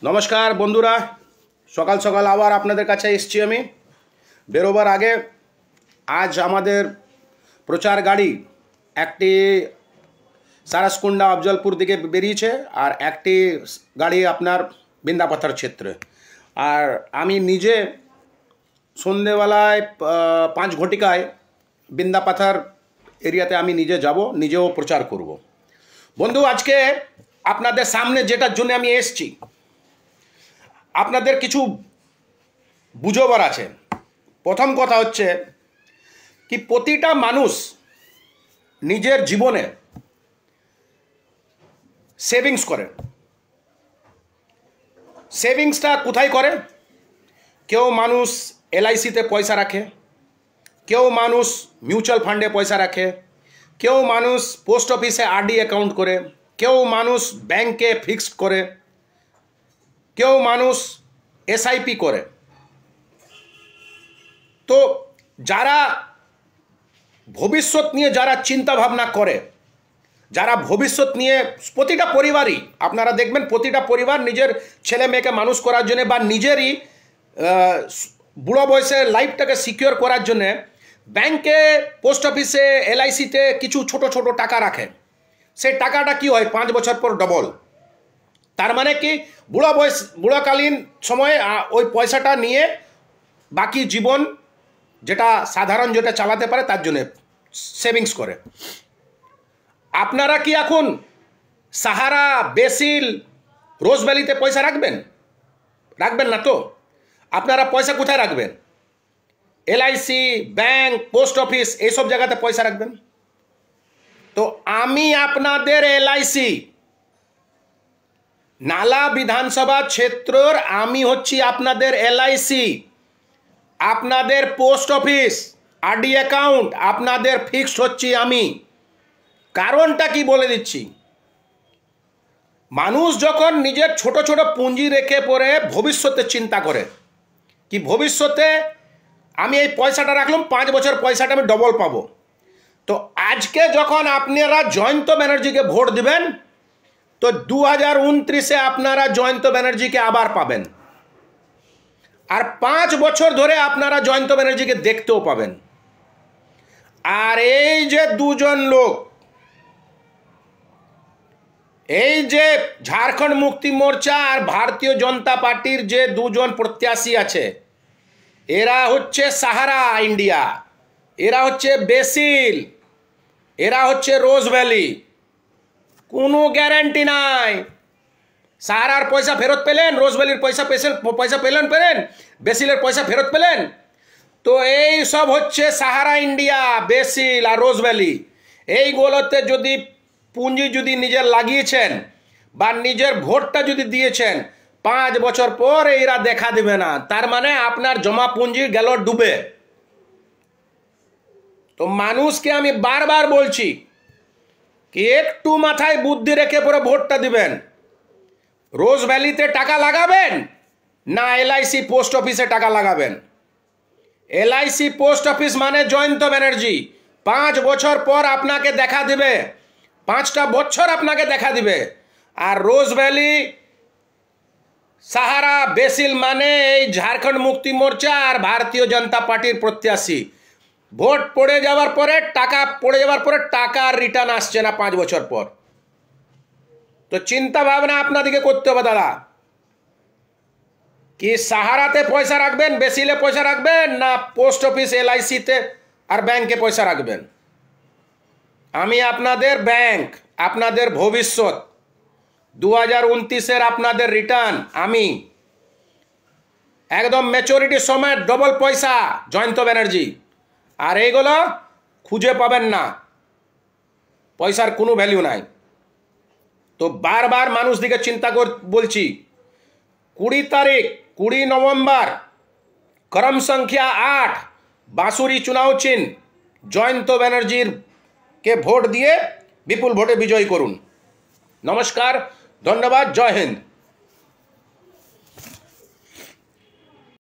নমস্কার বন্ধুরা, সকাল সকাল আবার আপনাদের কাছে এসেছি আমি। বেরোবার আগে আজ আমাদের প্রচার গাড়ি একটি সারাসকুন্ডা আফজলপুর দিকে বেরিয়েছে, আর একটি গাড়ি আপনার বৃন্দাপাথর ক্ষেত্রে। আর আমি নিজে সন্ধেবেলায় 5 ঘটিকায় বৃন্দাপাথর এরিয়াতে আমি নিজে যাব, নিজেও প্রচার করব। বন্ধু, আজকে আপনাদের সামনে যেটার জন্য আমি এসেছি, আপনাদের কিছু বুঝবার আছে। প্রথম কথা হচ্ছে কি, প্রতিটা মানুষ নিজের জীবনে সেভিংস করে। সেভিংসটা কোথায় করে? কেউ মানুষ এলআইসিতে পয়সা রাখে, কেউ মানুষ মিউচুয়াল ফান্ডে পয়সা রাখে, কেউ মানুষ পোস্ট অফিসে আরডি অ্যাকাউন্ট করে, কেউ মানুষ ব্যাংকে ফিক্সড করে, কেউ মানুষ এসআইপি করে। তো যারা ভবিষ্যৎ নিয়ে যারা চিন্তা ভাবনা করে, যারা ভবিষ্যৎ নিয়ে, প্রতিটা পরিবারই আপনারা দেখবেন, প্রতিটা পরিবার নিজের ছেলে মেয়েকে মানুষ করার জন্য বা নিজেরই বুড়ো বয়সে লাইফটাকে সিকিওর করার জন্যে ব্যাংকে, পোস্ট অফিসে, এলআইসিতে কিছু ছোট ছোট টাকা রাখে। সেই টাকাটা কি হয়, 5 বছর পর ডবল। তার মানে কি, বুড়োকালীন সময়ে ওই পয়সাটা নিয়ে বাকি জীবন যেটা সাধারণ যেটা চালাতে পারে তার জন্য সেভিংস করে। আপনারা কি এখন সাহারা, বেসিল, রোজ ভ্যালিতে পয়সা রাখবেন? রাখবেন না তো। আপনারা পয়সা কোথায় রাখবেন? এলআইসি, ব্যাংক, পোস্ট অফিস, এইসব জায়গাতে পয়সা রাখবেন। তো আমি আপনাদের এলআইসি নালা বিধানসভা ক্ষেত্রের আমি হচ্ছি আপনাদের এলআইসি, আপনাদের পোস্ট অফিস, আরডি অ্যাকাউন্ট, আপনাদের ফিক্সড হচ্ছি আমি। কারণটা কি বলে দিচ্ছি। মানুষ যখন নিজের ছোট ছোট পুঁজি রেখে পরে ভবিষ্যতে চিন্তা করে কি, ভবিষ্যতে আমি এই পয়সাটা রাখলাম, 5 বছর পয়সাটা আমি ডবল পাবো। তো আজকে যখন আপনারা জয়ন্ত ব্যানার্জিকে ভোট দিবেন, তো 2029-এ আপনারা জয়ন্ত ব্যানার্জিকে আবার পাবেন, আর 5 বছর ধরে আপনারা জয়ন্ত ব্যানার্জিকে দেখতেও পাবেন। আর এই যে দুজন লোক, এই যে ঝাড়খণ্ড মুক্তি মোর্চা আর ভারতীয় জনতা পার্টির যে দুজন প্রত্যাশী আছে, এরা হচ্ছে সাহারা ইন্ডিয়া, এরা হচ্ছে বেসিল, এরা হচ্ছে রোজ ভ্যালি। কোনো গ্যারান্টি নাই। সাহারার পয়সা ফেরত পেলেন, রোজ ভ্যালির পয়সা পেলেন, বেসিলের পয়সা ফেরত পেলেন। তো এই সব হচ্ছে সাহারা ইন্ডিয়া, বেসিল আর রোজ ভ্যালি। এইগুলোতে যদি পুঁজি যদি নিজের লাগিয়েছেন বা নিজের ভোটটা যদি দিয়েছেন, 5 বছর পর এরা দেখা দেবে না। তার মানে আপনার জমা পুঁজি গেল ডুবে। তো মানুষকে আমি বারবার বলছি কি, একটু মাথায় বুদ্ধি রেখে পরে ভোটটা দিবেন। রোজ ভ্যালিতে টাকা লাগাবেন না এলআইসি পোস্ট অফিসে টাকা লাগাবেন? এলআইসি পোস্ট অফিস মানে জয়ন্ত ব্যানার্জি 5 বছর পর আপনাকে দেখা দিবে, 5টা বছর আপনাকে দেখা দিবে। আর রোজ ভ্যালি, সাহারা, বেসিল মানে এই ঝাড়খণ্ড মুক্তি মোর্চা আর ভারতীয় জনতা পার্টির প্রত্যাশী। ভোট পড়ে যাওয়ার পরে টাকা রিটার্ন আসছে না 5 বছর পর। তো চিন্তা ভাবনা আপনাদেরকে করতে হবে দাদা, কি সাহারাতে পয়সা রাখবেন, বেসিলে পয়সা রাখবেন, না পোস্ট অফিস, এলআইসিতে আর ব্যাংকে পয়সা রাখবেন? আমি আপনাদের ব্যাংক, আপনাদের ভবিষ্যৎ, 2029-এর আপনাদের রিটার্ন আমি। একদম ম্যাচুরিটির সময় ডবল পয়সা জয়ন্ত ব্যানার্জি। আর এইগুলো খুঁজে পাবেন না, পয়সার কোনো ভ্যালু নাই। তো বারবার মানুষ দিকে চিন্তা বলছি। 20 নভেম্বর, ক্রম সংখ্যা 8, বাঁশুরি চুনাও চিহ্ন, জয়ন্ত ব্যানার্জির কে ভোট দিয়ে বিপুল ভোটে বিজয়ী করুন। নমস্কার, ধন্যবাদ, জয় হিন্দ।